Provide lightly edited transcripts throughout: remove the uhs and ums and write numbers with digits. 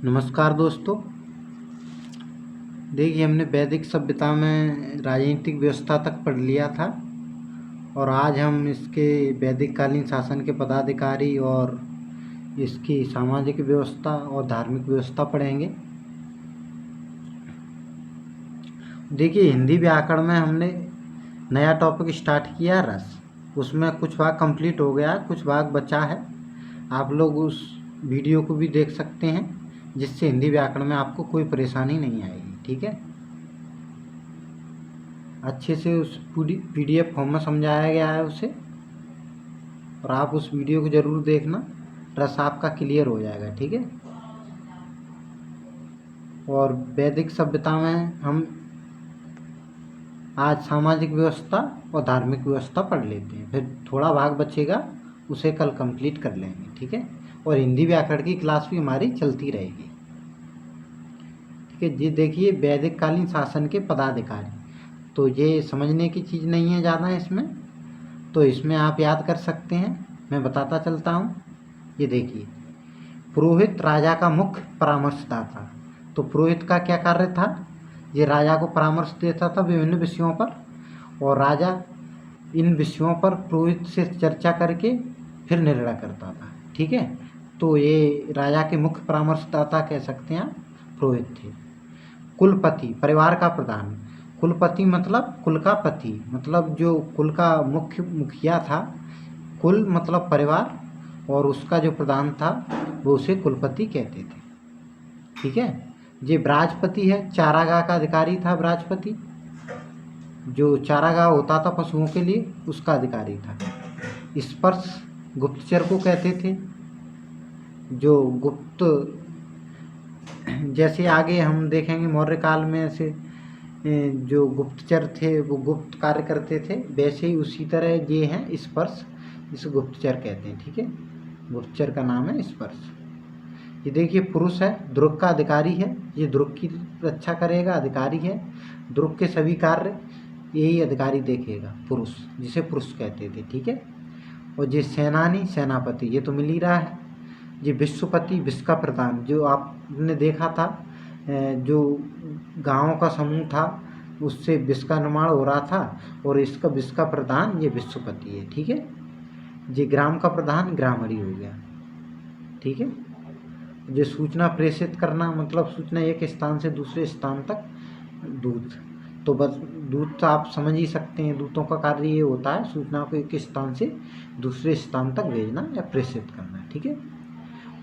नमस्कार दोस्तों। देखिए, हमने वैदिक सभ्यता में राजनीतिक व्यवस्था तक पढ़ लिया था और आज हम इसके वैदिक कालीन शासन के पदाधिकारी और इसकी सामाजिक व्यवस्था और धार्मिक व्यवस्था पढ़ेंगे। देखिए, हिंदी व्याकरण में हमने नया टॉपिक स्टार्ट किया रस। उसमें कुछ भाग कंप्लीट हो गया, कुछ भाग बचा है। आप लोग उस वीडियो को भी देख सकते हैं, जिससे हिंदी व्याकरण में आपको कोई परेशानी नहीं आएगी। ठीक है, अच्छे से उस PDF फॉर्म में समझाया गया है उसे, और आप उस वीडियो को ज़रूर देखना, रस आपका क्लियर हो जाएगा। ठीक है, और वैदिक सभ्यता में हम आज सामाजिक व्यवस्था और धार्मिक व्यवस्था पढ़ लेते हैं, फिर थोड़ा भाग बचेगा उसे कल कंप्लीट कर लेंगे। ठीक है, और हिंदी व्याकरण की क्लास भी हमारी चलती रहेगी। ठीक है जी। देखिए, वैदिक कालीन शासन के पदाधिकारी, तो ये समझने की चीज़ नहीं है ज़्यादा इसमें, तो इसमें आप याद कर सकते हैं। मैं बताता चलता हूँ। ये देखिए, पुरोहित राजा का मुख्य परामर्शदाता। तो पुरोहित का क्या कार्य था? ये राजा को परामर्श देता था विभिन्न विषयों पर, और राजा इन विषयों पर पुरोहित से चर्चा करके फिर निर्णय करता था। ठीक है, तो ये राजा के मुख्य परामर्शदाता कह सकते हैं आप, पुरोहित थे। कुलपति, परिवार का प्रधान। कुलपति मतलब कुल का पति, मतलब जो कुल का मुखिया था। कुल मतलब परिवार, और उसका जो प्रधान था वो उसे कुलपति कहते थे। ठीक है, ये ब्राजपति है, चारागाह का अधिकारी था। ब्राजपति जो चारागाह होता था पशुओं के लिए, उसका अधिकारी था। स्पर्श, गुप्तचर को कहते थे। जो गुप्त, जैसे आगे हम देखेंगे मौर्य काल में ऐसे जो गुप्तचर थे वो गुप्त कार्य करते थे, वैसे ही उसी तरह ये हैं स्पर्श, इसे गुप्तचर कहते हैं। ठीक है, गुप्तचर का नाम है स्पर्श। ये देखिए, पुरुष है, दुर्ग का अधिकारी है। ये दुर्ग की रक्षा करेगा, अधिकारी है। दुर्ग के सभी कार्य यही अधिकारी देखेगा, पुरुष, जिसे पुरुष कहते थे। ठीक है, और ये सेनानी, सेनापति, ये तो मिल ही रहा है। ये विश्वपति, विश्व का प्रधान, जो आपने देखा था, जो गाँव का समूह था उससे विश्व का निर्माण हो रहा था, और इसका विश्व का प्रधान ये विश्वपति है। ठीक है, ये ग्राम का प्रधान ग्रामणी हो गया। ठीक है, जो सूचना प्रेषित करना, मतलब सूचना एक स्थान से दूसरे स्थान तक, दूत, तो बस दूत तो आप समझ ही सकते हैं, दूतों का कार्य ये होता है सूचना को एक स्थान से दूसरे स्थान तक भेजना या प्रेषित करना। ठीक है,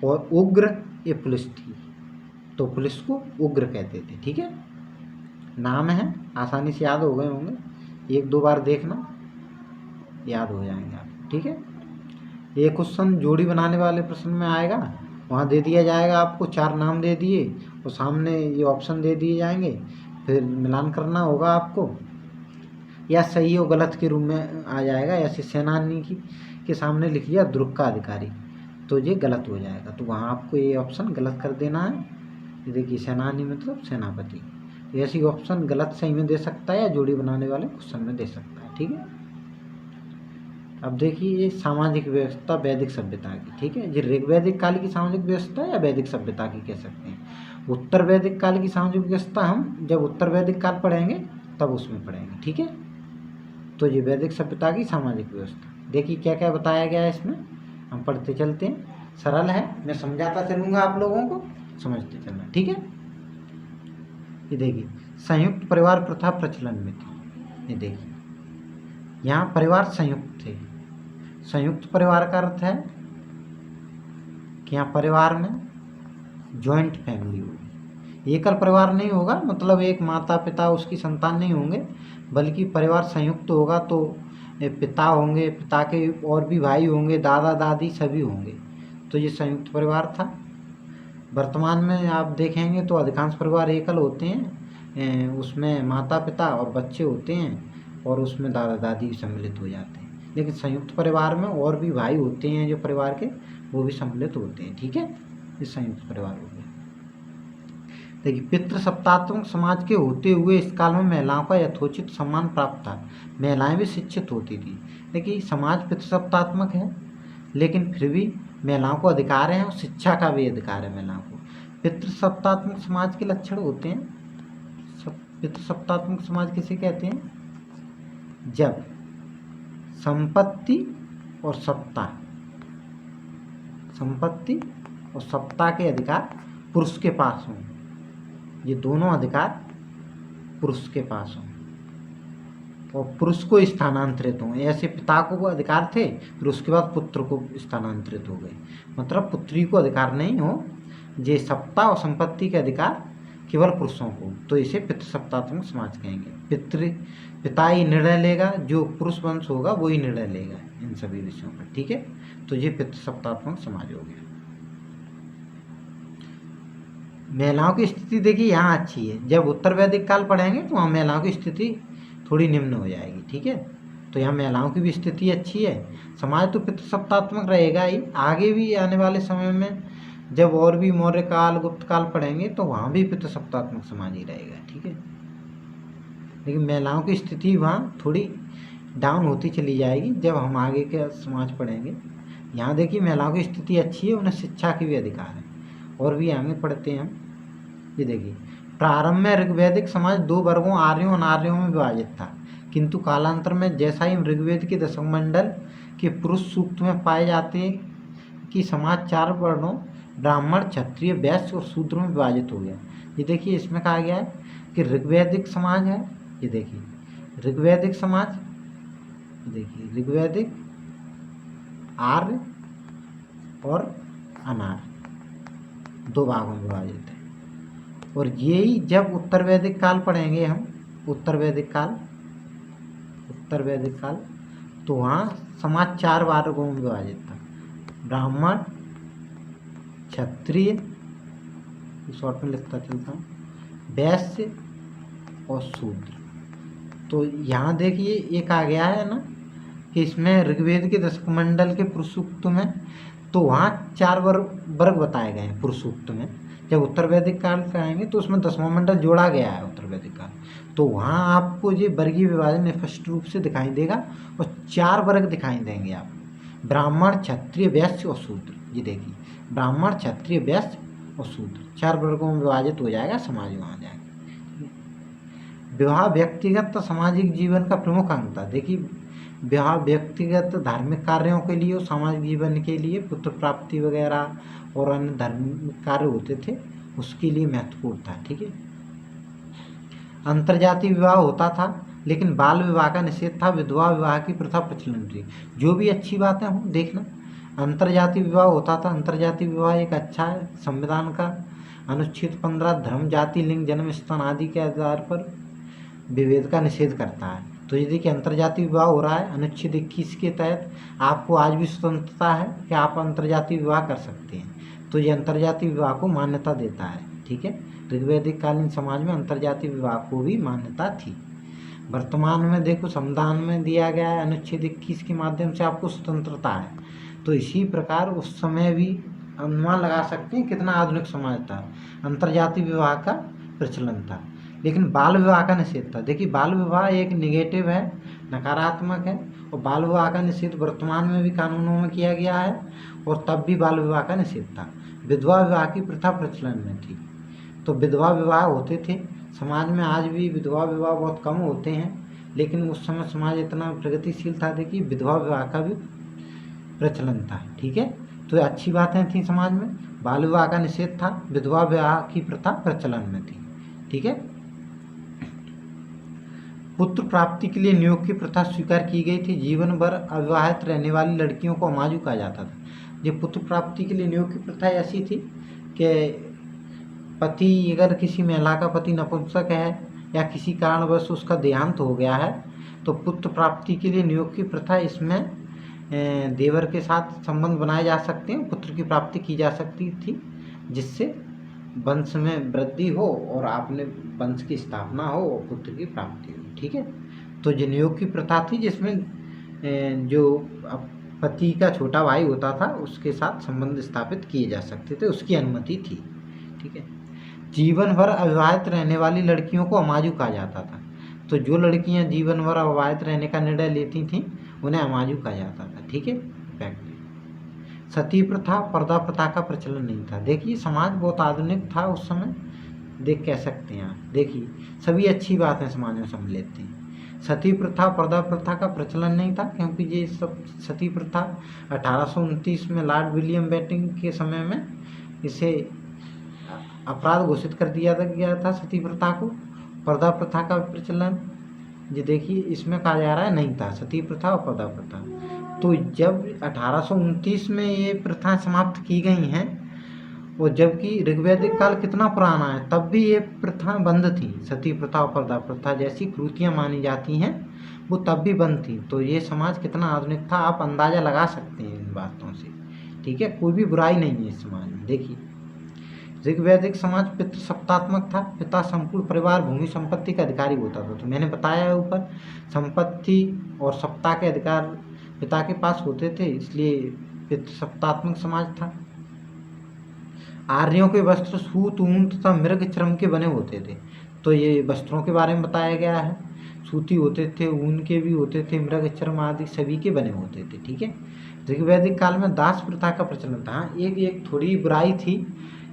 और उग्र, ये पुलिस थी, तो पुलिस को उग्र कहते थे। ठीक है, नाम है, आसानी से याद हो गए होंगे, एक दो बार देखना, याद हो जाएंगे आप। ठीक है, एक क्वेश्चन जोड़ी बनाने वाले प्रश्न में आएगा, वहाँ दे दिया जाएगा आपको 4 नाम दे दिए, और सामने ये ऑप्शन दे दिए जाएंगे, फिर मिलान करना होगा आपको, या सही और गलत के रूप में आ जाएगा। ऐसे सेनानी के सामने लिख दिया दुर्ग का अधिकारी, तो ये गलत हो जाएगा, तो वहाँ आपको ये ऑप्शन गलत कर देना है। ये देखिए, सेनानी मतलब सेनापति। ऐसी ऑप्शन गलत सही में दे सकता है, या जोड़ी बनाने वाले क्वेश्चन में दे सकता है। ठीक है, अब देखिए, ये सामाजिक व्यवस्था वैदिक सभ्यता की। ठीक है, ये ऋग्वैदिक काल की सामाजिक व्यवस्था या वैदिक सभ्यता की कह सकते हैं। उत्तर वैदिक काल की सामाजिक व्यवस्था हम जब उत्तर वैदिक काल पढ़ेंगे तब उसमें पढ़ेंगे। ठीक है, तो ये वैदिक सभ्यता की सामाजिक व्यवस्था। देखिए क्या क्या बताया गया है इसमें, हम पढ़ते चलते हैं। सरल है, मैं समझाता चलूँगा, आप लोगों को समझते चलना। ठीक है, ये देखिए, संयुक्त परिवार प्रथा प्रचलन में थी। ये देखिए, यहाँ परिवार संयुक्त थे। संयुक्त परिवार का अर्थ है कि यहाँ परिवार में जॉइंट फैमिली होगी, एकल परिवार नहीं होगा, मतलब एक माता पिता उसकी संतान नहीं होंगे, बल्कि परिवार संयुक्त होगा। तो पिता होंगे, पिता के और भी भाई होंगे, दादा दादी सभी होंगे, तो ये संयुक्त परिवार था। वर्तमान में आप देखेंगे तो अधिकांश परिवार एकल होते हैं, उसमें माता पिता और बच्चे होते हैं, और उसमें दादा दादी सम्मिलित हो जाते हैं। लेकिन संयुक्त परिवार में और भी भाई होते हैं जो परिवार के, वो भी सम्मिलित होते हैं। ठीक है, ये संयुक्त परिवार हो गया। देखिए, पितृसत्तात्मक समाज के होते हुए इस काल में महिलाओं का यथोचित सम्मान प्राप्त था। महिलाएं भी शिक्षित होती थी। देखिए, समाज पितृसत्तात्मक है, लेकिन फिर भी महिलाओं को अधिकार है, और शिक्षा का भी अधिकार है महिलाओं को। पितृसत्तात्मक समाज के लक्षण होते हैं। पितृसत्तात्मक समाज किसे कहते हैं? जब संपत्ति और सत्ता के अधिकार पुरुष के पास हों। ये दोनों अधिकार पुरुष के पास हों और पुरुष को स्थानांतरित हों। ऐसे पिता को वो अधिकार थे, फिर उसके बाद पुत्र को स्थानांतरित हो गए। मतलब पुत्री को अधिकार नहीं हो, ये सत्ता और संपत्ति के अधिकार केवल पुरुषों को, तो इसे पितृसत्तात्मक समाज कहेंगे। पिता ही निर्णय लेगा, जो पुरुष वंश होगा वो ही निर्णय लेगा इन सभी विषयों पर। ठीक है, तो ये पितृसत्तात्मक समाज हो गया। महिलाओं की स्थिति देखिए यहाँ अच्छी है। जब उत्तर वैदिक काल पढ़ेंगे तो वहाँ महिलाओं की स्थिति थोड़ी निम्न हो जाएगी। ठीक है, तो यहाँ महिलाओं की भी स्थिति अच्छी है। समाज तो पितृसत्तात्मक रहेगा ही, आगे भी आने वाले समय में जब और भी मौर्य काल, गुप्त काल पढ़ेंगे तो वहाँ भी पितृसत्तात्मक समाज ही रहेगा। ठीक है, लेकिन महिलाओं की स्थिति वहाँ थोड़ी डाउन होती चली जाएगी जब हम आगे के समाज पढ़ेंगे। यहाँ देखिए महिलाओं की स्थिति अच्छी है, उन्हें शिक्षा की भी अधिकार है। और भी आगे पढ़ते हैं हम। ये देखिए, प्रारंभ में ऋग्वैदिक समाज 2 वर्गों आर्यों अनार्यों में विभाजित था, किंतु कालांतर में जैसा ही ऋग्वेद के दशक मंडल के पुरुष सूक्त में पाए जाते हैं कि समाज 4 वर्णों ब्राह्मण, क्षत्रिय, वैश्य और शूद्र में विभाजित हो गया। ये देखिए, इसमें कहा गया है कि ऋग्वैदिक समाज है। ये देखिए ऋग्वैदिक समाज, देखिए ऋग्वैदिक, आर्य और अनार्य 2 भागों में विभाजित है। और यही जब उत्तर वैदिक काल पढ़ेंगे हम, उत्तर वैदिक काल, तो वहाँ समाज 4 वर्गों में विभाजित था। ब्राह्मण, क्षत्रिय, शॉर्ट में लिखता चलता हूँ, वैश्य और शूद्र। तो यहाँ देखिए एक आ गया है ना कि इसमें ऋग्वेद के दशक मंडल के पुरुष सूक्त में तो वहाँ 4 वर्ग बताए गए हैं पुरुष सूक्त में। जब उत्तर वैदिक काल का आएंगे तो उसमें 10वां मंडल जोड़ा गया है उत्तर वैदिक काल, तो वहाँ आपको ये वर्गीय विभाजन स्पष्ट रूप से दिखाई देगा और 4 वर्ग दिखाई देंगे आपको, ब्राह्मण, क्षत्रिय, वैश्य और शूद्र। ये देखिए, ब्राह्मण, क्षत्रिय, वैश्य और शूद्र 4 वर्गों में विभाजित हो जाएगा समाज वहाँ जाएगा। विवाह व्यक्तिगत सामाजिक जीवन का प्रमुख अंग था। देखिए, विवाह व्यक्तिगत धार्मिक कार्यों के लिए और सामाजिक जीवन के लिए, पुत्र प्राप्ति वगैरह और अन्य धार्मिक कार्य होते थे, उसके लिए महत्वपूर्ण था। ठीक है, अंतर्जातीय विवाह होता था, लेकिन बाल विवाह का निषेध था, विधवा विवाह की प्रथा प्रचलन थी। जो भी अच्छी बातें हों, देखना, अंतर्जातीय विवाह होता था। अंतर्जातीय विवाह एक अच्छा है। संविधान का अनुच्छेद 15 धर्म, जाति, लिंग, जन्म स्थान आदि के आधार पर विभेद का निषेध करता है। तो ये देखिए, अंतर्जातीय विवाह हो रहा है। अनुच्छेद 21 के तहत आपको आज भी स्वतंत्रता है कि आप अंतर्जातीय विवाह कर सकते हैं, तो ये अंतर्जातीय विवाह को मान्यता देता है। ठीक है, ऋग्वैदिक कालीन समाज में अंतर्जातीय विवाह को भी मान्यता थी। वर्तमान में देखो, संविधान में दिया गया है अनुच्छेद 21 के माध्यम से आपको स्वतंत्रता है, तो इसी प्रकार उस समय भी अनुमान लगा सकते हैं कितना आधुनिक समाज था, अंतर्जातीय विवाह का प्रचलन था। लेकिन बाल विवाह का निषेध था। देखिए, बाल विवाह एक निगेटिव है, नकारात्मक है, और बाल विवाह का निषेध वर्तमान में भी कानूनों में किया गया है और तब भी बाल विवाह का निषेध था। विधवा विवाह की प्रथा प्रचलन में थी, तो विधवा विवाह होते थे समाज में। आज भी विधवा विवाह बहुत कम होते हैं, लेकिन उस समय समाज इतना प्रगतिशील था, देखिए विधवा विवाह का भी प्रचलन था। ठीक है, तो अच्छी बातें थी समाज में। बाल विवाह का निषेध था, विधवा विवाह की प्रथा प्रचलन में थी। ठीक है, पुत्र प्राप्ति के लिए नियोग की प्रथा स्वीकार की गई थी। जीवन भर अविवाहित रहने वाली लड़कियों को अमाजु कहा जाता था। ये पुत्र प्राप्ति के लिए नियोग की प्रथा ऐसी थी कि पति, अगर किसी महिला का पति नपुंसक है या किसी कारणवश उसका देहांत हो गया है, तो पुत्र प्राप्ति के लिए नियोग की प्रथा, इसमें देवर के साथ संबंध बनाए जा सकते हैं, पुत्र की प्राप्ति की जा सकती थी, जिससे वंश में वृद्धि हो और आपने वंश की स्थापना हो और पुत्र की प्राप्ति हो। ठीक है, तो जो नियोग की प्रथा थी, जिसमें जो पति का छोटा भाई होता था उसके साथ संबंध स्थापित किए जा सकते थे, उसकी अनुमति थी। ठीक है, जीवन भर अविवाहित रहने वाली लड़कियों को अमाजु कहा जाता था। तो जो लड़कियां जीवन भर अविवाहित रहने का निर्णय लेती थीं उन्हें अमाजु कहा जाता था। ठीक है, सती प्रथा, पर्दा प्रथा का प्रचलन नहीं था। देखिए समाज बहुत आधुनिक था उस समय, देख कह सकते हैं आप। देखिए सभी अच्छी बातें समाज में सम्मिलित थी। सती प्रथा, पर्दा प्रथा का प्रचलन नहीं था, क्योंकि ये सब सती प्रथा 1829 में लॉर्ड विलियम बेंटिंक के समय में इसे अपराध घोषित कर दिया गया था सती प्रथा को। पर्दा प्रथा का प्रचलन, ये देखिए इसमें कहा जा रहा है नहीं था, सती प्रथा और पर्दा प्रथा। तो जब 1829 में ये प्रथा समाप्त की गई हैं, और जबकि ऋग्वैदिक काल कितना पुराना है, तब भी ये प्रथा बंद थी। सती प्रथा और पर्दा प्रथा जैसी कृतियाँ मानी जाती हैं वो तब भी बंद थी। तो ये समाज कितना आधुनिक था आप अंदाज़ा लगा सकते हैं इन बातों से, ठीक है। कोई भी बुराई नहीं है इस समाज में। देखिए ऋग्वैदिक समाज पितृसत्तात्मक था। पिता संपूर्ण परिवार, भूमि, संपत्ति का अधिकारी होता था। तो मैंने बताया है ऊपर, संपत्ति और सत्ता के अधिकार पिता के पास होते थे, इसलिए पितृसत्तात्मक समाज था। आर्यों के वस्त्र सूत, ऊन तथा मृग चर्म के बने होते थे। तो ये वस्त्रों के बारे में बताया गया है, सूती होते थे, ऊन के भी होते थे, मृग चर्म आदि सभी के बने होते थे, ठीक है। ऋग्वैदिक काल में दास प्रथा का प्रचलन था। हाँ, एक थोड़ी बुराई थी,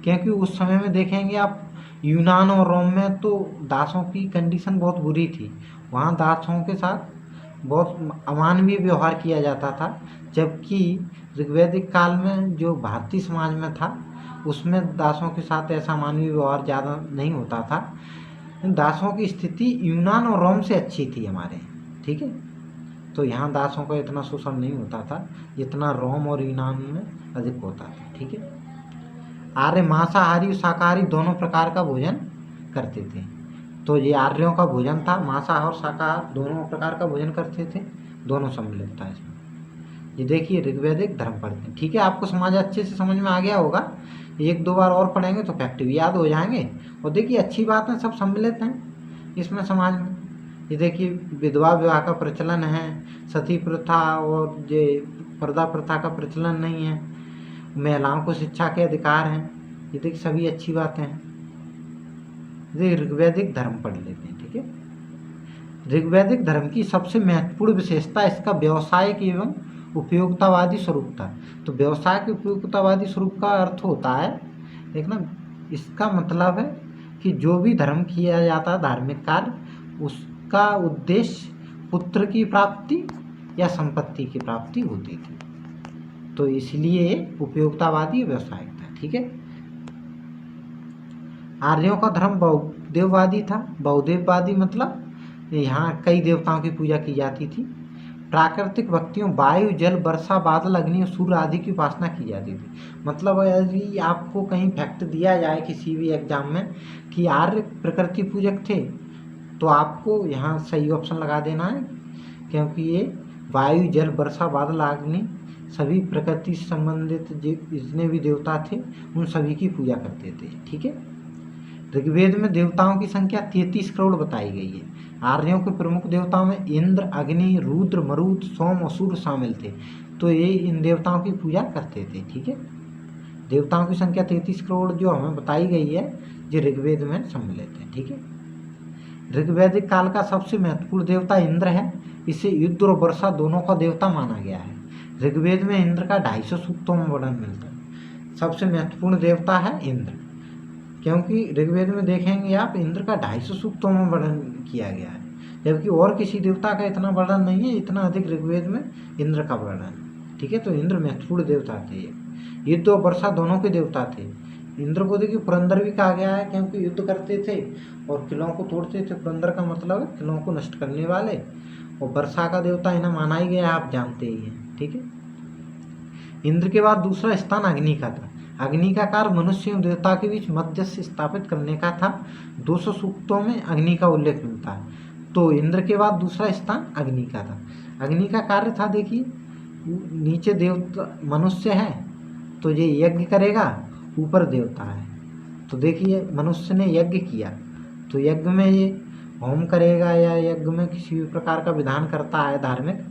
क्योंकि उस समय में देखेंगे आप यूनान और रोम में तो दासों की कंडीशन बहुत बुरी थी। वहाँ दासों के साथ बहुत अमानवीय व्यवहार किया जाता था, जबकि ऋग्वैदिक काल में जो भारतीय समाज में था उसमें दासों के साथ ऐसा मानवीय व्यवहार ज़्यादा नहीं होता था। दासों की स्थिति यूनान और रोम से अच्छी थी हमारे, ठीक है। तो यहाँ दासों का इतना शोषण नहीं होता था जितना रोम और यूनान में अधिक होता था, ठीक है। आर्य मांसाहारी और शाकाहारी दोनों प्रकार का भोजन करते थे। तो ये आर्यों का भोजन था, मांसाहार और शाकाहार दोनों प्रकार का भोजन करते थे, दोनों सम्मिलित था इसमें। ये देखिए ऋग्वैदिक धर्म पढ़ते हैं, ठीक है। आपको समाज अच्छे से समझ में आ गया होगा, एक दो बार और पढ़ेंगे तो फैक्ट भी याद हो जाएंगे। और देखिए अच्छी बात है, सब सम्मिलित हैं इसमें समाज में। ये देखिए विधवा विवाह का प्रचलन है, सती प्रथा और ये पर्दा प्रथा का प्रचलन नहीं है, महिलाओं को शिक्षा के अधिकार हैं। ये देखिए सभी अच्छी बातें हैं। ये ऋग्वैदिक धर्म पढ़ लेते हैं, ठीक है। ऋग्वैदिक धर्म की सबसे महत्वपूर्ण विशेषता इसका व्यावसायिक एवं उपयोगितावादी स्वरूप था। तो व्यवसाय के उपयोगितावादी स्वरूप का अर्थ होता है, देखना, इसका मतलब है कि जो भी धर्म किया जाता है धार्मिक कार्य, उसका उद्देश्य पुत्र की प्राप्ति या संपत्ति की प्राप्ति होती थी। तो इसलिए उपयोगितावादी व्यवसायिक था, ठीक है। आर्यों का धर्म बहुदेववादी था। बहुदेववादी मतलब यहाँ कई देवताओं की पूजा की जाती थी। प्राकृतिक भक्तियों वायु, जल, वर्षा, बादल, अग्नि और सूर्य आदि की उपासना की जाती थी। मतलब यदि आपको कहीं फैक्ट दिया जाए किसी भी एग्जाम में कि आर्य प्रकृति पूजक थे, तो आपको यहाँ सही ऑप्शन लगा देना है, क्योंकि ये वायु, जल, वर्षा, बादल, अग्नि सभी प्रकृति से संबंधित जितने भी देवता थे उन सभी की पूजा करते थे, ठीक है। ऋग्वेद में देवताओं की संख्या 33 करोड़ बताई गई है। आर्यों के प्रमुख देवताओं में इंद्र, अग्नि, रुद्र, मरुत, सोम और सूर्य शामिल थे। तो ये इन देवताओं की पूजा करते थे, ठीक है। देवताओं की संख्या 33 करोड़ जो हमें बताई गई है, जो ऋग्वेद में सम्मिलित है, ठीक है। ऋग्वैदिक काल का सबसे महत्वपूर्ण देवता इंद्र है। इसे युद्ध और वर्षा दोनों का देवता माना गया है। ऋग्वेद में इंद्र का 250 सूक्तों में वर्णन मिलता है। सबसे महत्वपूर्ण देवता है इंद्र, क्योंकि ऋग्वेद में देखेंगे आप इंद्र का 250 सूक्तों में वर्णन किया गया है, जबकि और किसी देवता का इतना वर्णन नहीं है, इतना अधिक ऋग्वेद में इंद्र का वर्णन, ठीक है। तो इंद्र महत्वपूर्ण देवता थे। युद्ध और वर्षा दोनों के देवता थे। इंद्र को देखिए पुरंदर भी कहा गया है, क्योंकि युद्ध करते थे और किलों को तोड़ते थे। पुरंदर का मतलब है किलों को नष्ट करने वाले। और वर्षा का देवता इन्हें माना ही गया, आप जानते ही हैं, ठीक है। इंद्र के बाद दूसरा स्थान अग्नि का था। अग्नि का कार्य मनुष्य एवं देवता के बीच मध्यस्थी स्थापित करने का था। 200 सूक्तों में अग्नि का उल्लेख मिलता है। तो इंद्र के बाद दूसरा स्थान अग्नि का था। अग्नि का कार्य था, देखिए नीचे देवता मनुष्य है तो ये यज्ञ करेगा, ऊपर देवता है। तो देखिए मनुष्य ने यज्ञ किया, तो यज्ञ में ये होम करेगा या यज्ञ में किसी भी प्रकार का विधान करता है धार्मिक,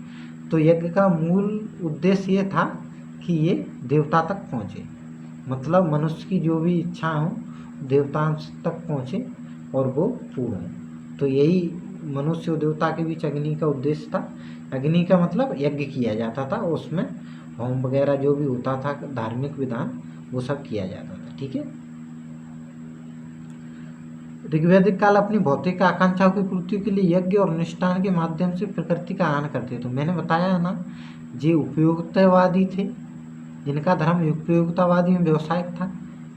तो यज्ञ का मूल उद्देश्य ये था कि ये देवता तक पहुँचे, मतलब मनुष्य की जो भी इच्छा हो देवता तक पहुँचे और वो पूर्ण हो। तो यही मनुष्य और देवता के बीच अग्नि का उद्देश्य था। अग्नि का मतलब यज्ञ किया जाता था उसमें, होम वगैरह जो भी होता था धार्मिक विधान वो सब किया जाता था। ठीक है। ऋग्वैदिक काल अपनी भौतिक आकांक्षाओं की पूर्ति के लिए यज्ञ और अनुष्ठान के माध्यम से प्रकृति का आनंद करते थे। मैंने बताया है ना, ये उपयोगितावादी थे, जिनका धर्म उपयोगितावादी में व्यवसायिक था।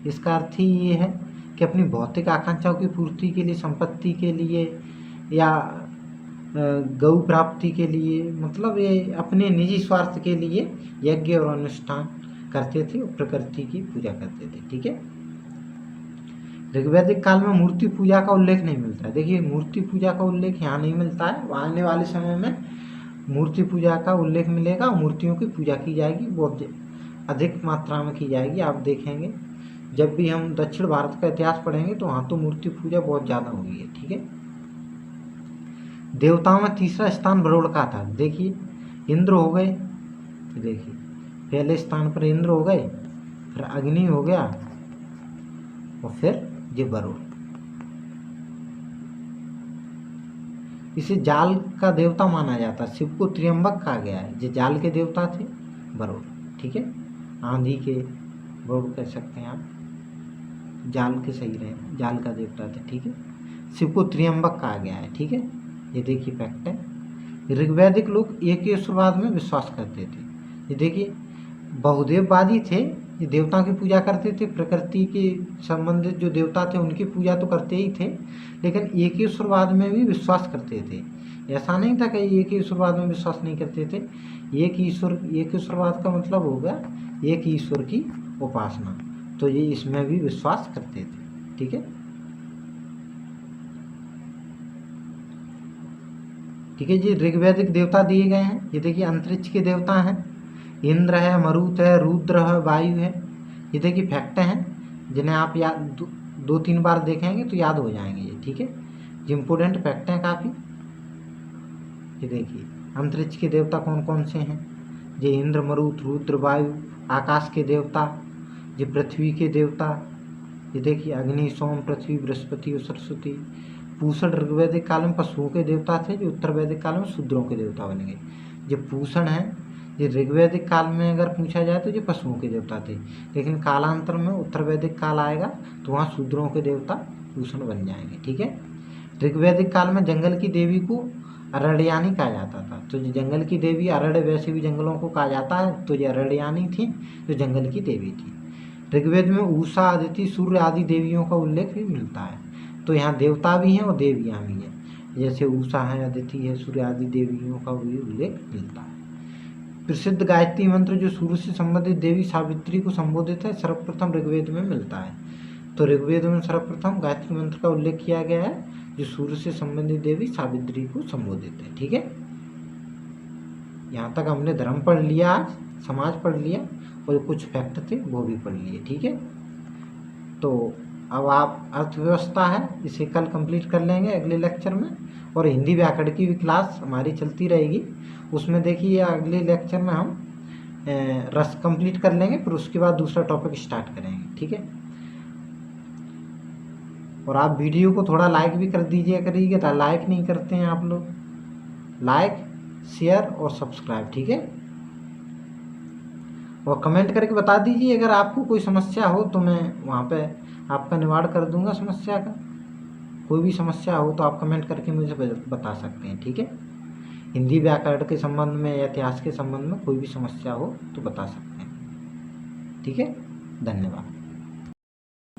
इसका अर्थ ही ये है कि अपनी भौतिक आकांक्षाओं की पूर्ति के लिए, संपत्ति के लिए या गौ प्राप्ति के लिए, मतलब ये अपने निजी स्वार्थ के लिए यज्ञ और अनुष्ठान करते थे और प्रकृति की पूजा करते थे। ठीक है। ऋग्वैदिक काल में मूर्ति पूजा का उल्लेख नहीं मिलता है। देखिए, मूर्ति पूजा का उल्लेख यहाँ नहीं मिलता है। आने वाले समय में मूर्ति पूजा का उल्लेख मिलेगा और मूर्तियों की पूजा की जाएगी, बहुत अधिक मात्रा में की जाएगी। आप देखेंगे जब भी हम दक्षिण भारत का इतिहास पढ़ेंगे तो वहाँ तो मूर्ति पूजा बहुत ज़्यादा हुई है। ठीक है। देवताओं में तीसरा स्थान वरुण का था। देखिए, इंद्र हो गए, देखिए पहले स्थान पर इंद्र हो गए, फिर अग्नि हो गया और फिर ये वरुण। इसे जाल का देवता माना जाता है। शिव को त्र्यंबक कहा गया है। ये जाल के देवता थे वरुण। ठीक है। आंधी के वरुण कह सकते हैं आप, जाल के सही रहे, जाल का देवता थे। ठीक है। शिव को त्र्यंबक कहा गया है। ठीक है। ये देखिए फैक्ट है। ऋग्वैदिक लोग एकेश्वरवाद में विश्वास करते थे। ये देखिए, बहुदेववादी थे, ये देवताओं की पूजा करते थे। प्रकृति के संबंधित जो देवता थे उनकी पूजा तो करते ही थे, लेकिन एकेश्वरवाद में भी विश्वास करते थे। ऐसा नहीं था कि एकेश्वरवाद में विश्वास नहीं करते थे। एकेश्वरवाद का मतलब होगा एक ईश्वर की उपासना, तो ये इसमें भी विश्वास करते थे। ठीक है। ठीक है जी। ऋग्वैदिक देवता दिए गए हैं। ये देखिए, अंतरिक्ष के देवता हैं, इंद्र है, मरुत है, रुद्र है, वायु है। ये देखिए फैक्ट हैं जिन्हें आप याद 2-3 बार देखेंगे तो याद हो जाएंगे ये। ठीक है। ये इम्पोर्टेंट फैक्ट हैं काफ़ी। ये देखिए, अंतरिक्ष के देवता कौन कौन से हैं। ये इंद्र, मरुत, रुद्र, वायु। आकाश के देवता, ये पृथ्वी के देवता। ये देखिए, अग्नि, सोम, पृथ्वी, बृहस्पति और सरस्वती। पूषण ऋग्वैदिक काल में पशुओं के देवता थे, जो उत्तर वैदिक काल में शूद्रों के देवता बन गए। ये पूषण है, ये ऋग्वैदिक काल में अगर पूछा जाए तो ये पशुओं के देवता थे, लेकिन कालांतर में उत्तर वैदिक काल आएगा तो वहाँ शूद्रों के देवता पूषण बन जाएंगे। ठीक है। ऋग्वैदिक काल में जंगल की देवी को अरण्यानी कहा जाता था। तो जो जंगल की देवी, अरण्य वैसे भी जंगलों को कहा जाता है, तो ये अरण्यानी थी जो जंगल की देवी थी। ऋग्वेद में उषा, अदिति, सूर्य आदि देवियों का उल्लेख भी मिलता है। तो यहाँ देवता भी हैं और देवियाँ भी हैं, जैसे उषा है, अदिति है, सूर्य आदि देवियों का भी उल्लेख मिलता है। प्रसिद्ध गायत्री मंत्र जो सूर्य से संबंधित देवी सावित्री को संबोधित है, सर्वप्रथम ऋग्वेद में मिलता है। तो ऋग्वेद में सर्वप्रथम गायत्री मंत्र का उल्लेख किया गया है जो सूर्य से संबंधित देवी सावित्री को संबोधित है। ठीक है। यहाँ तक हमने धर्म पढ़ लिया, आज समाज पढ़ लिया और कुछ फैक्ट थे वो भी पढ़ लिए। ठीक है। तो अब आप अर्थव्यवस्था है, इसे कल कंप्लीट कर लेंगे अगले लेक्चर में, और हिंदी व्याकरण की भी क्लास हमारी चलती रहेगी। उसमें देखिए अगले लेक्चर में हम रस कंप्लीट कर लेंगे, फिर उसके बाद दूसरा टॉपिक स्टार्ट करेंगे। ठीक है। और आप वीडियो को थोड़ा लाइक भी कर दीजिए, करिएगा। लाइक नहीं करते हैं आप लोग, लाइक, शेयर और सब्सक्राइब। ठीक है। और कमेंट करके बता दीजिए अगर आपको कोई समस्या हो तो मैं वहाँ पे आपका निवारण कर दूंगा समस्या का। कोई भी समस्या हो तो आप कमेंट करके मुझे बता सकते हैं। ठीक है। हिंदी व्याकरण के संबंध में या इतिहास के संबंध में कोई भी समस्या हो तो बता सकते हैं। ठीक है। धन्यवाद।